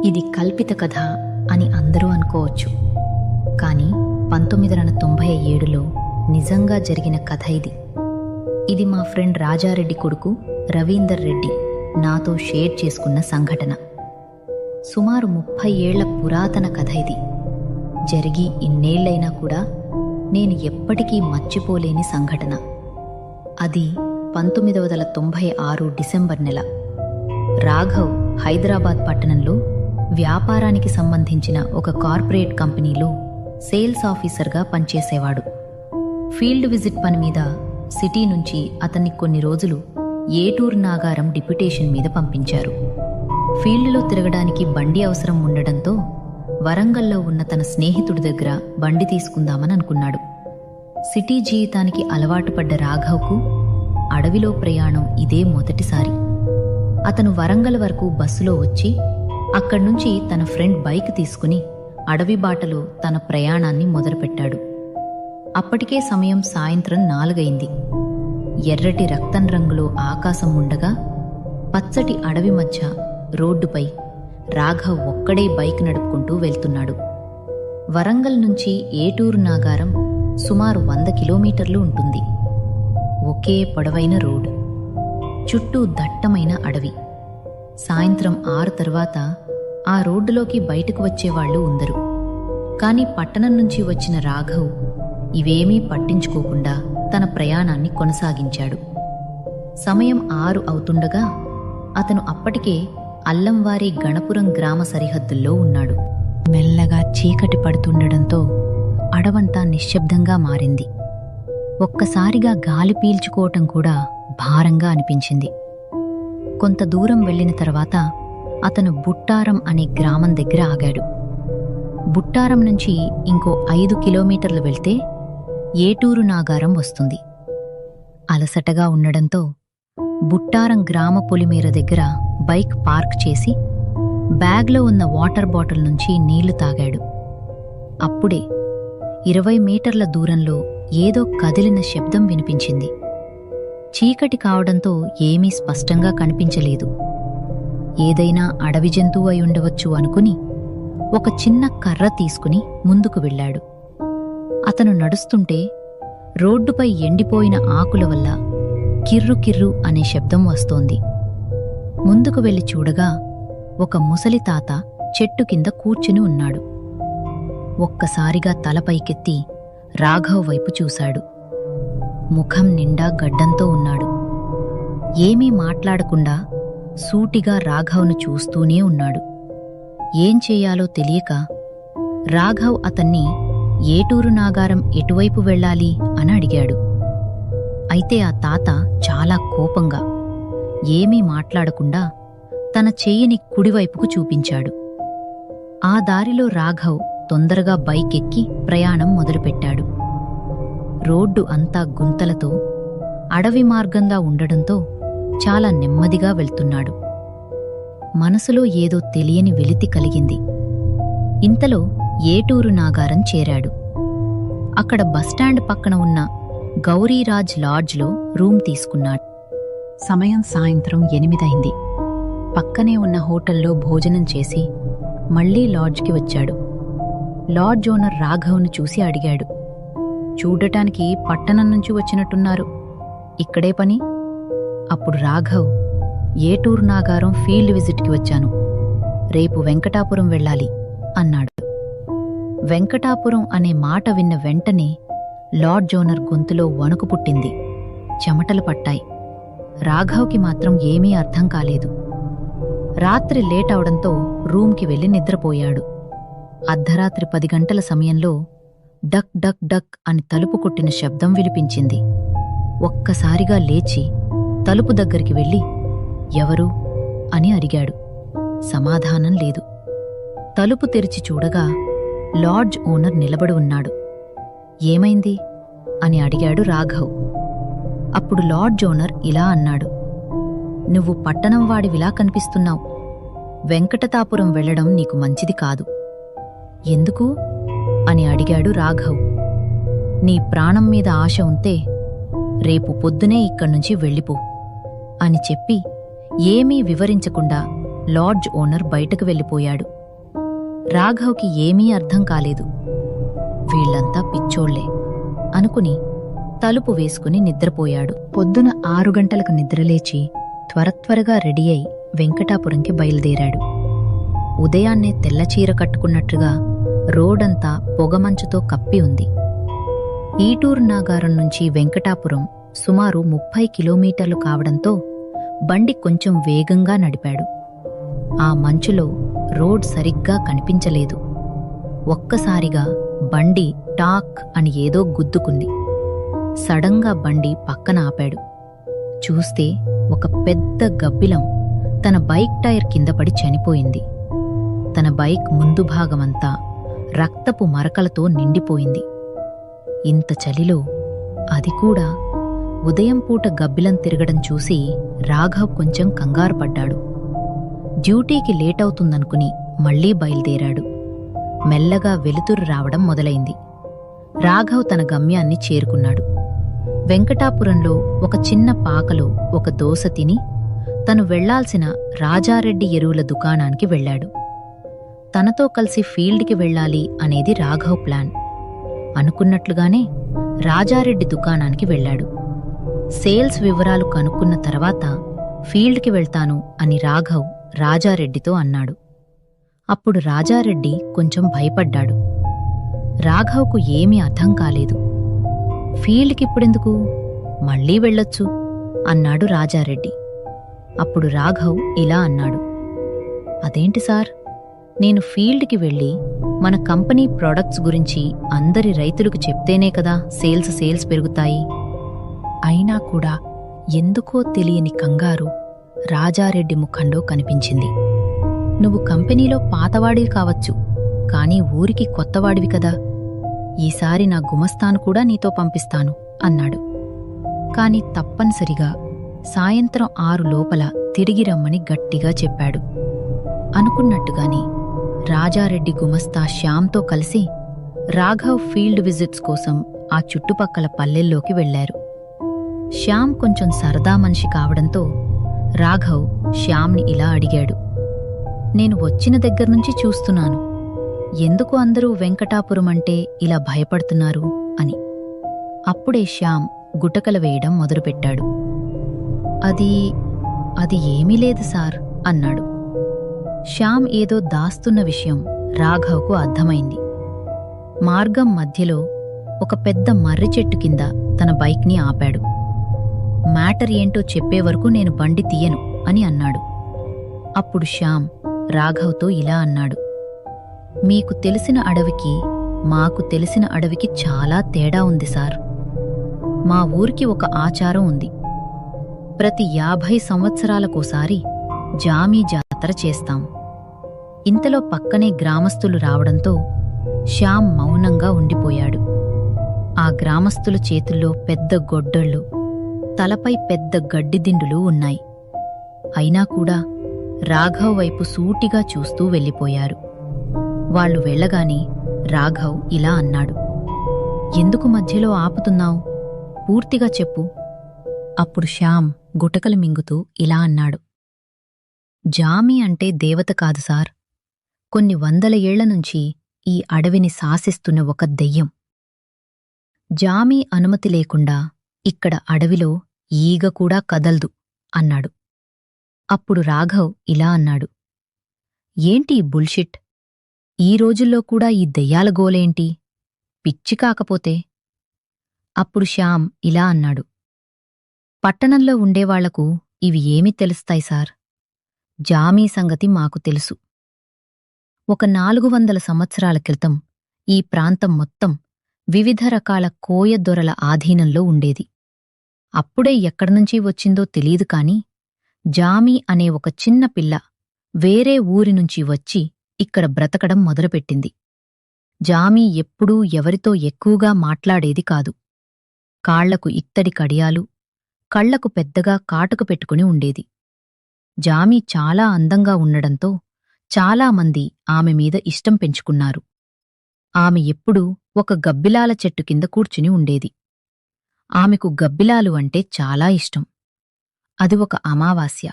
ఇది కల్పిత కథ అని అందరూ అనుకోవచ్చు. కానీ 1997లో నిజంగా జరిగిన కథ ఇది. ఇది మా ఫ్రెండ్ రాజారెడ్డి కొడుకు రవీందర్ రెడ్డి నాతో షేర్ చేసుకున్న సంఘటన. సుమారు 30 ఏళ్ల పురాతన కథ ఇది. జరిగి ఇన్నేళ్లైనా కూడా నేను ఎప్పటికీ మర్చిపోలేని సంఘటన. అది 1996 డిసెంబర్ నెల. రాఘవ్ హైదరాబాద్ పట్టణంలో వ్యాపారానికి సంబంధించిన ఒక కార్పొరేట్ కంపెనీలో సేల్స్ ఆఫీసర్గా పనిచేసేవాడు. ఫీల్డ్ విజిట్ పని మీద సిటీ నుంచి అతన్ని కొన్ని రోజులు ఏటూరు నాగారం డిప్యుటేషన్ మీద పంపించారు. ఫీల్డ్లో తిరగడానికి బండి అవసరం ఉండడంతో వరంగల్లో ఉన్న తన స్నేహితుడి దగ్గర బండి తీసుకుందామని అనుకున్నాడు. సిటీ జీవితానికి అలవాటు పడ్డ రాఘవ్కు అడవిలో ప్రయాణం ఇదే మొదటిసారి. అతను వరంగల్ వరకు బస్సులో వచ్చి అక్కడ్నుంచి తన ఫ్రెండ్ బైక్ తీసుకుని అడవి బాటలో తన ప్రయాణాన్ని మొదలుపెట్టాడు. అప్పటికే సమయం సాయంత్రం 4 అయింది. ఎర్రటి రక్తం రంగులో ఆకాశం ఉండగా పచ్చటి అడవి మధ్య రోడ్డుపై రాఘవ్ ఒక్కడే బైక్ నడుపుకుంటూ వెళ్తున్నాడు. వరంగల్ నుంచి ఏటూరు నాగారం సుమారు 100 కిలోమీటర్లు ఉంటుంది. ఒకే పొడవైన రోడ్, చుట్టూ దట్టమైన అడవి. సాయంత్రం 6 తర్వాత ఆ రోడ్డులోకి బయటకు వచ్చేవాళ్లు ఉండరు. కాని పట్టణం నుంచి వచ్చిన రాఘవ్ ఇవేమీ పట్టించుకోకుండా తన ప్రయాణాన్ని కొనసాగించాడు. సమయం 6 అవుతుండగా అతను అప్పటికే అల్లంవారి గణపురం గ్రామ సరిహద్దుల్లో ఉన్నాడు. మెల్లగా చీకటి పడుతుండడంతో అడవంతా నిశ్శబ్దంగా మారింది. ఒక్కసారిగా గాలి పీల్చుకోవటం కూడా భారంగా అనిపించింది. కొంత దూరం వెళ్లిన తర్వాత అతను బుట్టారం అనే గ్రామం దగ్గర ఆగాడు. బుట్టారం నుంచి ఇంకో 5 కిలోమీటర్లు వెళ్తే ఏటూరు నాగారం వస్తుంది. అలసటగా ఉండడంతో బుట్టారం గ్రామ పొలిమేర దగ్గర బైక్ పార్క్ చేసి బ్యాగ్లో ఉన్న వాటర్ బాటిల్ నుంచి నీళ్లు తాగాడు. అప్పుడే 20 మీటర్ల దూరంలో ఏదో కదిలిన శబ్దం వినిపించింది. చీకటి కావడంతో ఏమీ స్పష్టంగా కనిపించలేదు. ఏదైనా అడవి జంతువు అయి ఉండవచ్చు అనుకుని ఒక చిన్న కర్ర తీసుకుని ముందుకు వెళ్ళాడు. అతను నడుస్తుంటే రోడ్డుపై ఎండిపోయిన ఆకుల వల్ల కిర్రు కిర్రు అనే శబ్దం వస్తోంది. ముందుకు వెళ్లి చూడగా ఒక ముసలి తాత చెట్టు కింద కూర్చుని ఉన్నాడు. ఒక్కసారిగా తలపైకెత్తి రాఘవ్ వైపు చూశాడు. ముఖం నిండా గడ్డంతో ఉన్నాడు. ఏమీ మాట్లాడకుండా సూటిగా రాఘవ్ను చూస్తూనే ఉన్నాడు. ఏం చెయ్యాలో తెలియక రాఘవ్ అతన్ని ఏటూరు నాగారం ఎటువైపు వెళ్ళాలి అని అడిగాడు. అయితే ఆ తాత చాలా కోపంగా ఏమీ మాట్లాడకుండా తన చెయ్యిని కుడివైపుకు చూపించాడు. ఆ దారిలో రాఘవ్ తొందరగా బైక్ ఎక్కి ప్రయాణం మొదలుపెట్టాడు. రోడ్డు అంతా గుంతలతో అడవి మార్గంగా ఉండడంతో చాలా నెమ్మదిగా వెళ్తున్నాడు. మనసులో ఏదో తెలియని వెలితి కలిగింది. ఇంతలో ఏటూరు నాగారం చేరాడు. అక్కడ బస్టాండ్ పక్కన ఉన్న గౌరీరాజ్ లాడ్జ్లో రూమ్ తీసుకున్నాడు. సమయం సాయంత్రం 8 అయింది. పక్కనే ఉన్న హోటల్లో భోజనం చేసి మళ్లీ లాడ్జ్కి వచ్చాడు. లాడ్జ్ ఓనర్ రాఘవ్ను చూసి అడిగాడు, చూడటానికి పట్టణం నుంచి వచ్చినట్టున్నారు, ఇక్కడే పని? అప్పుడు రాఘవ్, ఏటూరు నాగారం ఫీల్డ్ విజిట్కి వచ్చాను, రేపు వెంకటాపురం వెళ్ళాలి అన్నాడు. వెంకటాపురం అనే మాట విన్న వెంటనే లాడ్జ్ ఓనర్ గొంతులో వణుకు పుట్టింది. చెమటలు పట్టాయి. రాఘవ్కి మాత్రం ఏమీ అర్థం కాలేదు. రాత్రి లేట్ అవడంతో రూమ్కి వెళ్లి నిద్రపోయాడు. అర్ధరాత్రి 10 గంటల సమయంలో డక్ డక్ డక్ అని తలుపు కొట్టిన శబ్దం వినిపించింది. ఒక్కసారిగా లేచి తలుపు దగ్గరికి వెళ్లి ఎవరు అని అడిగాడు. సమాధానం లేదు. తలుపు తెరిచి చూడగా లాడ్జ్ ఓనర్ నిలబడి ఉన్నాడు. ఏమైంది అని అడిగాడు రాఘవ్. అప్పుడు లాడ్జ్ ఓనర్ ఇలా అన్నాడు, నువ్వు పట్టణం వాడివిలా కనిపిస్తున్నావు. వెంకటతాపురం వెళ్లడం నీకు మంచిది కాదు. ఎందుకు అని అడిగాడు రాఘవ్. నీ ప్రాణం మీద ఆశ ఉంటే రేపు పొద్దునే ఇక్కడ్నుంచి వెళ్ళిపో అని చెప్పి ఏమీ వివరించకుండా లాడ్జ్ ఓనర్ బయటకు వెళ్ళిపోయాడు. రాఘవ్కి ఏమీ అర్థం కాలేదు. వీళ్లంతా పిచ్చోళ్లే అనుకుని తలుపు వేసుకుని నిద్రపోయాడు. పొద్దున 6 గంటలకు నిద్రలేచి త్వరత్వరగా రెడీ అయి వెంకటాపురంకి బయలుదేరాడు. ఉదయాన్నే తెల్లచీర కట్టుకున్నట్టుగా రోడంతా పొగమంచుతో కప్పి ఉంది. ఈటూరు నాగారం నుంచి వెంకటాపురం సుమారు 30 కిలోమీటర్లు కావడంతో బండి కొంచెం వేగంగా నడిపాడు. ఆ మంచులో రోడ్ సరిగ్గా కనిపించలేదు. ఒక్కసారిగా బండి టాక్ అని ఏదో గుద్దుకుంది. సడన్గా బండి పక్కన ఆపాడు. చూస్తే ఒక పెద్ద గబ్బిలం తన బైక్ టైర్ కింద పడి చనిపోయింది. తన బైక్ ముందు భాగమంతా రక్తపు మరకలతో నిండిపోయింది. ఇంత చలిలో అది కూడా ఉదయం పూట గబ్బిలం తిరగడం చూసి రాఘవ్ కొంచెం కంగారుపడ్డాడు. డ్యూటీకి లేటవుతుందనుకుని మళ్లీ బయలుదేరాడు. మెల్లగా వెలుతురు రావడం మొదలైంది. రాఘవ్ తన గమ్యాన్ని చేరుకున్నాడు. వెంకటాపురంలో ఒక చిన్న పాకలో ఒక దోస తిని తను వెళ్లాల్సిన రాజారెడ్డి ఎరువుల దుకాణానికి వెళ్లాడు. తనతో కలిసి ఫీల్డ్కి వెళ్ళాలి అనేది రాఘవ్ ప్లాన్. అనుకున్నట్లుగానే రాజారెడ్డి దుకాణానికి వెళ్లాడు. సేల్స్ వివరాలు కనుక్కున్న తర్వాత ఫీల్డ్కి వెళ్తాను అని రాఘవ్ రాజారెడ్డితో అన్నాడు. అప్పుడు రాజారెడ్డి కొంచెం భయపడ్డాడు. రాఘవ్కు ఏమీ అర్థం కాలేదు. ఫీల్డ్కిప్పుడెందుకు, మళ్లీ వెళ్ళొచ్చు అన్నాడు రాజారెడ్డి. అప్పుడు రాఘవ్ ఇలా అన్నాడు, అదేంటి సార్, నేను ఫీల్డ్కి వెళ్ళి మన కంపెనీ ప్రొడక్ట్స్ గురించి అందరి రైతులకు చెప్తేనే కదా సేల్స్ పెరుగుతాయి. అయినా కూడా ఎందుకో తెలియని కంగారు రాజారెడ్డి ముఖంలో కనిపించింది. నువ్వు కంపెనీలో పాతవాడివి కావచ్చు, కానీ ఊరికి కొత్తవాడివి కదా. ఈసారి నా గుమస్తాను కూడా నీతో పంపిస్తాను అన్నాడు. కాని తప్పనిసరిగా సాయంత్రం 6 లోపల తిరిగి రమ్మని గట్టిగా చెప్పాడు. అనుకున్నట్టుగానే రాజారెడ్డి గుమస్తా శ్యామ్తో కలిసి రాఘవ్ ఫీల్డ్ విజిట్స్ కోసం ఆ చుట్టుపక్కల పల్లెల్లోకి వెళ్లారు. శ్యామ్ కొంచెం సరదా మనిషి కావడంతో రాఘవ్ శ్యామ్ని ఇలా అడిగాడు, నేను వచ్చిన దగ్గర్నుంచి చూస్తున్నాను, ఎందుకు అందరూ వెంకటాపురం అంటే ఇలా భయపడుతున్నారు అని. అప్పుడే శ్యామ్ గుటకలు వేయడం మొదలుపెట్టాడు. అది ఏమీ లేదు సార్ అన్నాడు. శ్యామ్ ఏదో దాస్తున్న విషయం రాఘవ్కు అర్థమైంది. మార్గం మధ్యలో ఒక పెద్ద మర్రి చెట్టు కింద తన బైక్ని ఆపాడు. మ్యాటర్ ఏంటో చెప్పే వరకు నేను బండి తీయను అని అన్నాడు. అప్పుడు శ్యామ్ రాఘవ్తో ఇలా అన్నాడు, మీకు తెలిసిన అడవికి మాకు తెలిసిన అడవికి చాలా తేడా ఉంది సార్. మా ఊరికి ఒక ఆచారం ఉంది. ప్రతి 50 సంవత్సరాలకోసారి జామీ జాతర చేస్తాం. ఇంతలో పక్కనే గ్రామస్తులు రావడంతో శ్యామ్ మౌనంగా ఉండిపోయాడు. ఆ గ్రామస్తుల చేతుల్లో పెద్ద గొడ్డళ్ళు, తలపై పెద్ద గడ్డిదిండులు ఉన్నాయి. అయినా కూడా రాఘవ్ వైపు సూటిగా చూస్తూ వెళ్ళిపోయారు. వాళ్లు వెళ్లగానే రాఘవ్ ఇలా అన్నాడు, ఎందుకు మధ్యలో ఆపుతున్నావు? పూర్తిగా చెప్పు. అప్పుడు శ్యామ్ గుటకలు మింగుతూ ఇలా అన్నాడు, జామీ అంటే దేవత కాదు సార్. కొన్ని 100 ఏళ్ల నుంచి ఈ అడవిని శాసిస్తున్న ఒక దెయ్యం. జామీ అనుమతి లేకుండా ఇక్కడ అడవిలో ఈగ కూడా కదల్దు అన్నాడు. అప్పుడు రాఘవ్ ఇలా అన్నాడు, ఏంటి ఈ బుల్షిట్? ఈ రోజుల్లో కూడా ఈ దెయ్యాల గోలేంటి? పిచ్చి కాకపోతే. అప్పుడు శ్యామ్ ఇలా అన్నాడు, పట్టణంలో ఉండేవాళ్లకు ఇవి ఏమి తెలుస్తాయి సార్? జామీ సంగతి మాకు తెలుసు. ఒక 400 సంవత్సరాల క్రితం ఈ ప్రాంతం మొత్తం వివిధ రకాల కోయ దొరల ఆధీనంలో ఉండేది. అప్పుడే ఎక్కడ్నుంచి వచ్చిందో తెలీదు కాని జామీ అనే ఒక చిన్న పిల్ల వేరే ఊరినుంచి వచ్చి ఇక్కడ బ్రతకడం మొదలుపెట్టింది. జామీ ఎప్పుడూ ఎవరితో ఎక్కువగా మాట్లాడేది కాదు. కాళ్లకు ఇత్తడి కడియాలు, కళ్లకు పెద్దగా కాటుక పెట్టుకుని ఉండేది. జామీ చాలా అందంగా ఉండడంతో చాలామంది ఆమె మీద ఇష్టం పెంచుకున్నారు. ఆమె ఎప్పుడూ ఒక గబ్బిలాల చెట్టు కింద కూర్చుని ఉండేది. ఆమెకు గబ్బిలాలు అంటే చాలా ఇష్టం. అది ఒక అమావాస్య.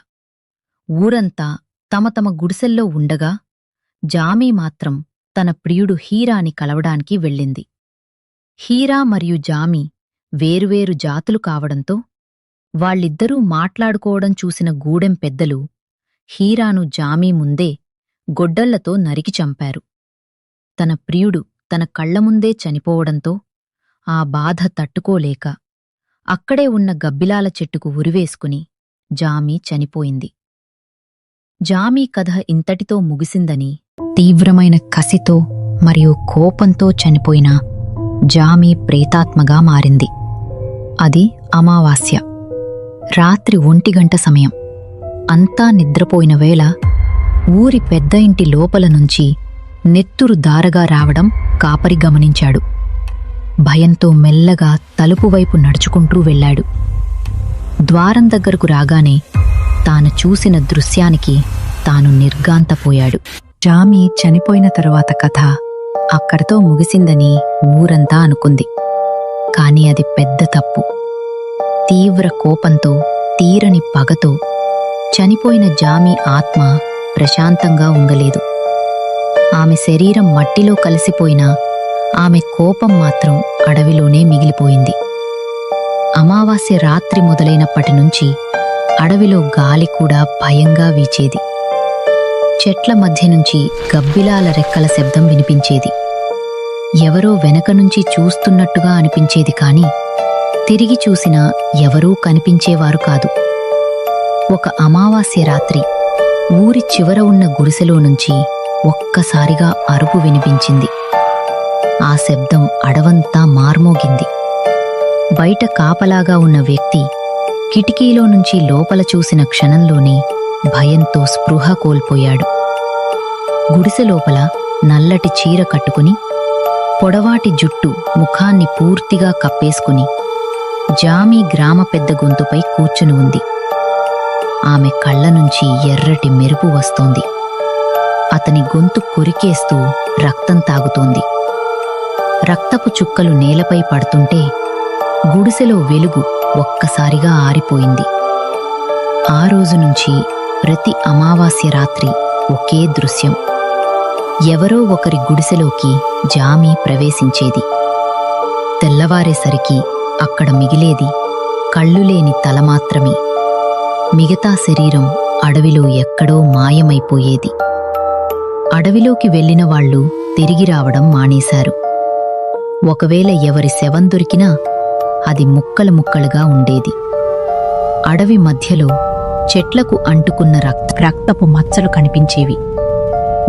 ఊరంతా తమ తమ గుడిసెల్లో ఉండగా జామీ మాత్రం తన ప్రియుడు హీరాని కలవడానికి వెళ్ళింది. హీరా మరియు జామీ వేరువేరు జాతులు కావడంతో వాళ్ళిద్దరూ మాట్లాడుకోవడం చూసిన గూడెం పెద్దలు హీరాను జామీ ముందే గొడ్డళ్లతో నరికి చంపారు. తన ప్రియుడు తన కళ్లముందే చనిపోవడంతో ఆ బాధ తట్టుకోలేక అక్కడే ఉన్న గబ్బిలాల చెట్టుకు ఉరివేసుకుని జామీ చనిపోయింది. జామీ కథ ఇంతటితో ముగిసిందని తీవ్రమైన కసితో మరియు కోపంతో చనిపోయిన జామీ ప్రేతాత్మగా మారింది. అది అమావాస్య. రాత్రి 1 గంట సమయం. అంతా నిద్రపోయిన వేళ ఊరి పెద్ద ఇంటి లోపల నుంచి నెత్తురు దారగా రావడం కాపరి గమనించాడు. భయంతో మెల్లగా తలుపువైపు నడుచుకుంటూ వెళ్ళాడు. ద్వారం దగ్గరకు రాగానే తాను చూసిన దృశ్యానికి తాను నిర్ఘాంతపోయాడు. జామీ చనిపోయిన తరువాత కథ అక్కడితో ముగిసిందని ఊరంతా అనుకుంది. కాని అది పెద్ద తప్పు. తీవ్ర కోపంతో, తీరని పగతో చనిపోయిన జామీ ఆత్మ ప్రశాంతంగా ఉండలేదు. ఆమె శరీరం మట్టిలో కలిసిపోయినా ఆమె కోపం మాత్రం అడవిలోనే మిగిలిపోయింది. అమావాస్య రాత్రి మొదలైనప్పటినుంచి అడవిలో గాలి కూడా భయంగా వీచేది. చెట్ల మధ్య నుంచి గబ్బిలాల రెక్కల శబ్దం వినిపించేది. ఎవరో వెనక నుంచి చూస్తున్నట్టుగా అనిపించేది కాని తిరిగి చూసినా ఎవరూ కనిపించేవారు కాదు. ఒక అమావాస్య రాత్రి ఊరి చివర ఉన్న గుడిసెలో నుంచి ఒక్కసారిగా అరుపు వినిపించింది. ఆ శబ్దం అడవంతా మార్మోగింది. బయట కాపలాగా ఉన్న వ్యక్తి కిటికీలో నుంచి లోపల చూసిన క్షణంలోనే భయంతో స్పృహ కోల్పోయాడు. గుడిసె లోపల నల్లటి చీర కట్టుకుని, పొడవాటి జుట్టు ముఖాన్ని పూర్తిగా కప్పేసుకుని జామీ గ్రామ పెద్ద గొంతుపై కూర్చుని ఉంది. ఆమె కళ్ళ నుంచి ఎర్రటి మెరుపు వస్తోంది. అతని గొంతు కొరికేస్తూ రక్తం తాగుతోంది. రక్తపు చుక్కలు నేలపై పడుతుంటే గుడిసెలో వెలుగు ఒక్కసారిగా ఆరిపోయింది. ఆ రోజు నుంచి ప్రతి అమావాస్య రాత్రి ఒకే దృశ్యం. ఎవరో ఒకరి గుడిసెలోకి జామీ ప్రవేశించేది. తెల్లవారేసరికి అక్కడ మిగిలేది కళ్ళులేని తల మాత్రమే. మిగతా శరీరం అడవిలో ఎక్కడో మాయమైపోయేది. అడవిలోకి వెళ్లిన వాళ్లు తిరిగి రావడం మానేశారు. ఒకవేళ ఎవరి శవం దొరికినా అది ముక్కలు ముక్కలుగా ఉండేది. అడవి మధ్యలో చెట్లకు అంటుకున్న రక్తపు మచ్చలు కనిపించేవి.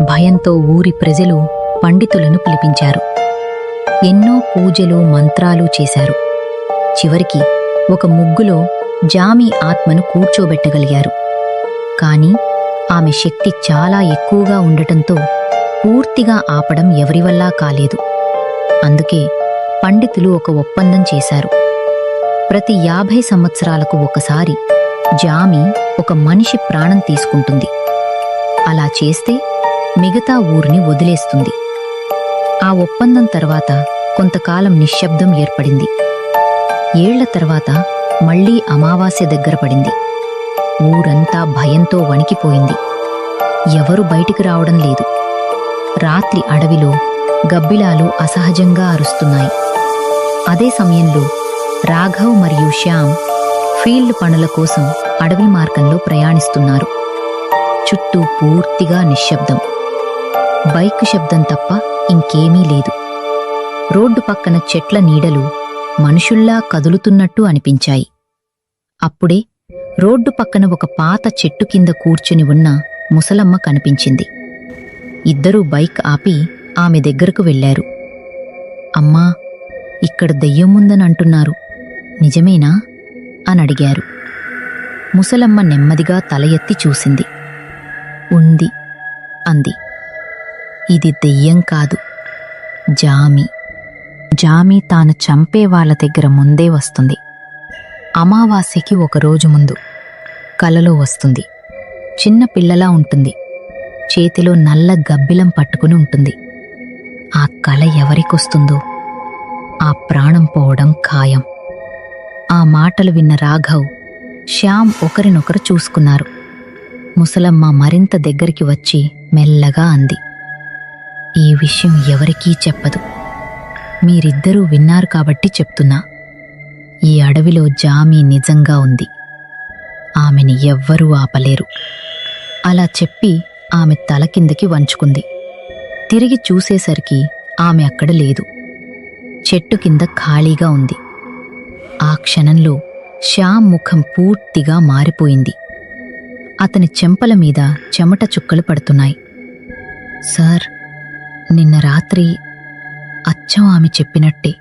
భయంతో ఊరి ప్రజలు పండితులను పిలిపించారు. ఎన్నో పూజలు మంత్రాలు చేశారు. చివరికి ఒక ముగ్గులో జామీ ఆత్మను కూర్చోబెట్టగలిగారు. కాని ఆమె శక్తి చాలా ఎక్కువగా ఉండటంతో పూర్తిగా ఆపడం ఎవరివల్లా కాలేదు. అందుకే పండితులు ఒక ఒప్పందం చేశారు. ప్రతి 50 సంవత్సరాలకు ఒకసారి జామీ ఒక మనిషి ప్రాణం తీసుకుంటుంది. అలా చేస్తే మిగతా ఊరిని వదిలేస్తుంది. ఆ ఒప్పందం తర్వాత కొంతకాలం నిశ్శబ్దం ఏర్పడింది. ఏళ్ల తర్వాత మళ్లీ అమావాస్య దగ్గర పడింది. ఊరంతా భయంతో వణికిపోయింది. ఎవరు బయటికి రావడం లేదు. రాత్రి అడవిలో గబ్బిలాలు అసహజంగా అరుస్తున్నాయి. అదే సమయంలో రాఘవ్ మరియు శ్యామ్ ఫీల్డ్ పనుల కోసం అడవి మార్గంలో ప్రయాణిస్తున్నారు. చుట్టూ పూర్తిగా నిశ్శబ్దం. బైక్ శబ్దం తప్ప ఇంకేమీ లేదు. రోడ్డు పక్కన చెట్ల నీడలు మనుషుల్లా కదులుతున్నట్టు అనిపించాయి. అప్పుడే రోడ్డు పక్కన ఒక పాత చెట్టు కింద కూర్చుని ఉన్న ముసలమ్మ కనిపించింది. ఇద్దరూ బైక్ ఆపి ఆమె దగ్గరకు వెళ్లారు. అమ్మా, ఇక్కడ దెయ్యముందనంటున్నారు, నిజమేనా అని అడిగారు. ముసలమ్మ నెమ్మదిగా తల ఎత్తి చూసింది. ఉంది అంది. ఇది దెయ్యం కాదు, జామీ. జామీ తాను చంపే వాళ్ళ దగ్గర ముందే వస్తుంది. అమావాస్యకి ఒకరోజు ముందు కలలో వస్తుంది. చిన్న పిల్లలా ఉంటుంది. చేతిలో నల్ల గబ్బిలం పట్టుకుని ఉంటుంది. ఆ కల ఎవరికొస్తుందో ఆ ప్రాణం పోవడం ఖాయం. ఆ మాటలు విన్న రాఘవ్, శ్యామ్ ఒకరినొకరు చూసుకున్నారు. ముసలమ్మ మరింత దగ్గరికి వచ్చి మెల్లగా అంది, ఈ విషయం ఎవరికీ చెప్పదు. మీరిద్దరూ విన్నారు కాబట్టి చెప్తున్నా. ఈ అడవిలో జామి నిజంగా ఉంది. ఆమెని ఎవ్వరూ ఆపలేరు. అలా చెప్పి ఆమె తల కిందకి వంచుకుంది. తిరిగి చూసేసరికి ఆమె అక్కడ లేదు. చెట్టు కింద ఖాళీగా ఉంది. ఆ క్షణంలో శ్యామ్ ముఖం పూర్తిగా మారిపోయింది. అతని చెంపల మీద చెమట చుక్కలు పడుతున్నాయి. సార్, నిన్న రాత్రి అచ్చం ఆమె చెప్పినట్టే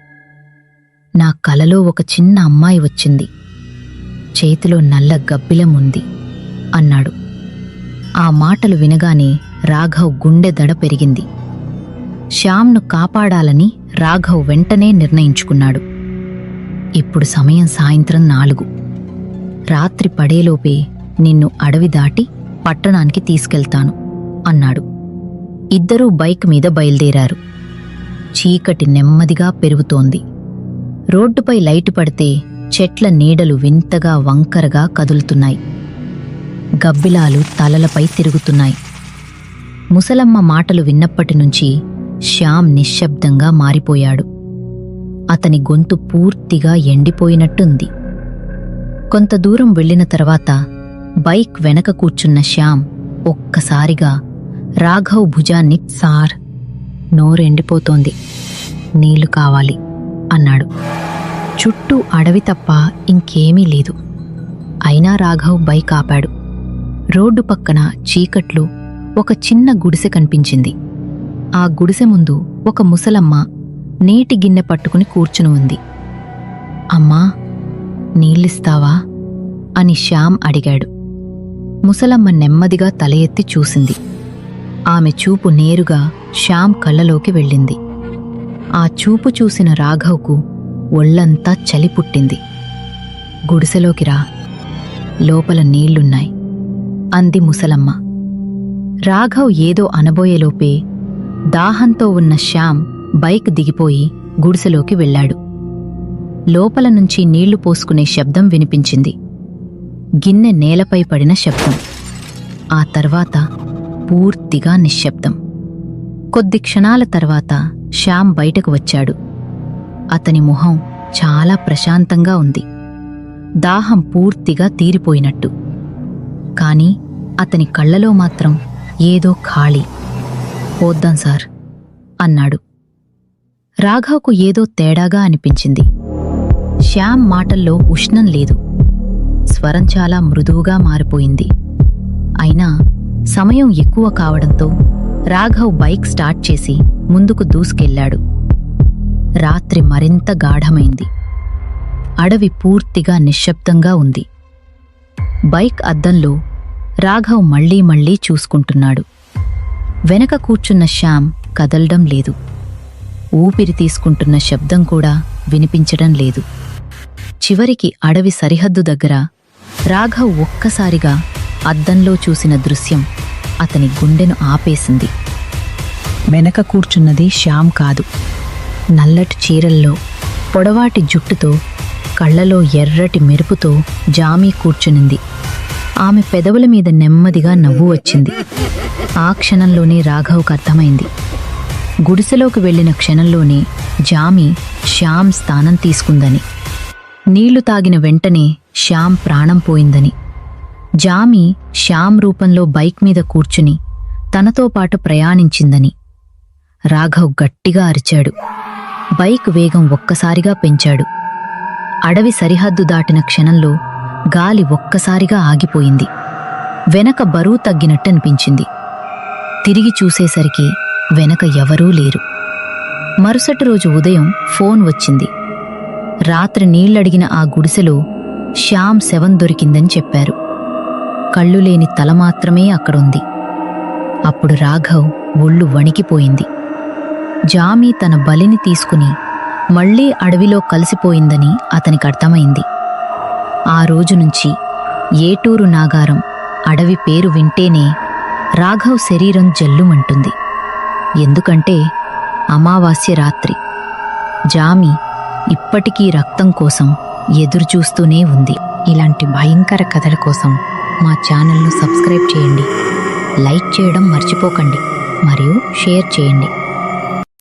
నా కలలో ఒక చిన్న అమ్మాయి వచ్చింది. చేతిలో నల్ల గబ్బిలం ఉంది అన్నాడు. ఆ మాటలు వినగానే రాఘవ్ గుండె దడ పెరిగింది. శ్యామ్ను కాపాడాలని రాఘవ్ వెంటనే నిర్ణయించుకున్నాడు. ఇప్పుడు సమయం సాయంత్రం 4. రాత్రి పడేలోపే నిన్ను అడవి దాటి పట్టణానికి తీసుకెళ్తాను అన్నాడు. ఇద్దరూ బైక్ మీద బయలుదేరారు. చీకటి నెమ్మదిగా పెరుగుతోంది. రోడ్డుపై లైటు పడితే చెట్ల నీడలు వింతగా వంకరగా కదులుతున్నాయి. గబ్బిలాలు తలలపై తిరుగుతున్నాయి. ముసలమ్మ మాటలు విన్నప్పటినుంచి శ్యామ్ నిశ్శబ్దంగా మారిపోయాడు. అతని గొంతు పూర్తిగా ఎండిపోయినట్టుంది. కొంత దూరం వెళ్లిన తర్వాత బైక్ వెనక కూర్చున్న శ్యామ్ ఒక్కసారిగా రాఘవ్ భుజాన్ని, సార్, నోరెండిపోతోంది, నీళ్లు కావాలి అన్నాడు. చుట్టూ అడవి తప్ప ఇంకేమీ లేదు. అయినా రాఘవ్ బైక్ ఆపాడు. రోడ్డు పక్కన చీకట్లో ఒక చిన్న గుడిసె కనిపించింది. ఆ గుడిసె ముందు ఒక ముసలమ్మ నీటి గిన్నె పట్టుకుని కూర్చుని ఉంది. అమ్మా, నీళ్ళిస్తావా అని శ్యామ్ అడిగాడు. ముసలమ్మ నెమ్మదిగా తల ఎత్తి చూసింది. ఆమె చూపు నేరుగా శ్యామ్ కళ్ళలోకి వెళ్ళింది. ఆ చూపు చూసిన రాఘవ్కు ఒళ్లంతా చలి పుట్టింది. గుడిసెలోకి రా, లోపల నీళ్లున్నాయి అంది ముసలమ్మ. రాఘవ్ ఏదో అనబోయేలోపే దాహంతో ఉన్న శ్యామ్ బైక్ దిగిపోయి గుడిసెలోకి వెళ్ళాడు. లోపల నుంచి నీళ్లు పోసుకునే శబ్దం వినిపించింది. గిన్నె నేలపై పడిన శబ్దం. ఆ తర్వాత పూర్తిగా నిశ్శబ్దం. కొద్ది క్షణాల తర్వాత శ్యామ్ బయటకు వచ్చాడు. అతని మొహం చాలా ప్రశాంతంగా ఉంది. దాహం పూర్తిగా తీరిపోయినట్టు. కాని అతని కళ్ళలో మాత్రం ఏదో ఖాళీ. పోద్దాం సార్ అన్నాడు. రాఘవ్కు ఏదో తేడాగా అనిపించింది. శ్యామ్ మాటల్లో ఉష్ణం లేదు. స్వరం చాలా మృదువుగా మారిపోయింది. అయినా సమయం ఎక్కువ కావడంతో రాఘవ్ బైక్ స్టార్ట్ చేసి ముందుకు దూసుకెళ్లాడు. రాత్రి మరింత గాఢమైంది. అడవి పూర్తిగా నిశ్శబ్దంగా ఉంది. బైక్ అద్దంలో రాఘవ్ మళ్లీ మళ్లీ చూసుకుంటున్నాడు. వెనక కూర్చున్న శ్యామ్ కదలడం లేదు. ఊపిరి తీసుకుంటున్న శబ్దం కూడా వినిపించడం లేదు. చివరికి అడవి సరిహద్దు దగ్గర రాఘవ్ ఒక్కసారిగా అద్దంలో చూసిన దృశ్యం అతని గుండెను ఆపేసింది. వెనక కూర్చున్నది శ్యామ్ కాదు. నల్లటి చీరల్లో, పొడవాటి జుట్టుతో, కళ్లలో ఎర్రటి మెరుపుతో జామీ కూర్చునింది. ఆమె పెదవుల మీద నెమ్మదిగా నవ్వు వచ్చింది. ఆ క్షణంలోనే రాఘవ్కు అర్థమైంది. గుడిసెలోకి వెళ్లిన క్షణంలోనే జామీ శ్యామ్ స్థానం తీసుకుందని. నీళ్లు తాగిన వెంటనే శ్యామ్ ప్రాణం పోయిందని. జామీ శ్యామ్ రూపంలో బైక్ మీద కూర్చుని తనతో పాటు ప్రయాణించిందని. రాఘవ్ గట్టిగా అరిచాడు. బైక్ వేగం ఒక్కసారిగా పెంచాడు. అడవి సరిహద్దు దాటిన క్షణంలో గాలి ఒక్కసారిగా ఆగిపోయింది. వెనక బరువు తగ్గినట్టనిపించింది. తిరిగి చూసేసరికి వెనక ఎవరూ లేరు. మరుసటి రోజు ఉదయం ఫోన్ వచ్చింది. రాత్రి నీళ్లడిగిన ఆ గుడిసెలో శ్యామ్ శవం దొరికిందని చెప్పారు. కళ్ళు లేని తల మాత్రమే అక్కడుంది. అప్పుడు రాఘవ్ ఒళ్ళు వణికిపోయింది. జామీ తన బలిని తీసుకుని మళ్లీ అడవిలో కలిసిపోయిందని అతనికి అర్థమైంది. ఆ రోజు నుంచి ఏటూరు నాగారం అడవి పేరు వింటేనే రాఘవ్ శరీరం జల్లుమంటుంది. ఎందుకంటే అమావాస్య రాత్రి. జామీ ఇప్పటికీ రక్తం కోసం ఎదురుచూస్తూనే ఉంది. ఇలాంటి భయంకర కథల కోసం మా ఛానల్ను సబ్స్క్రైబ్ చేయండి, లైక్ చేయడం మర్చిపోకండి మరియు షేర్ చేయండి.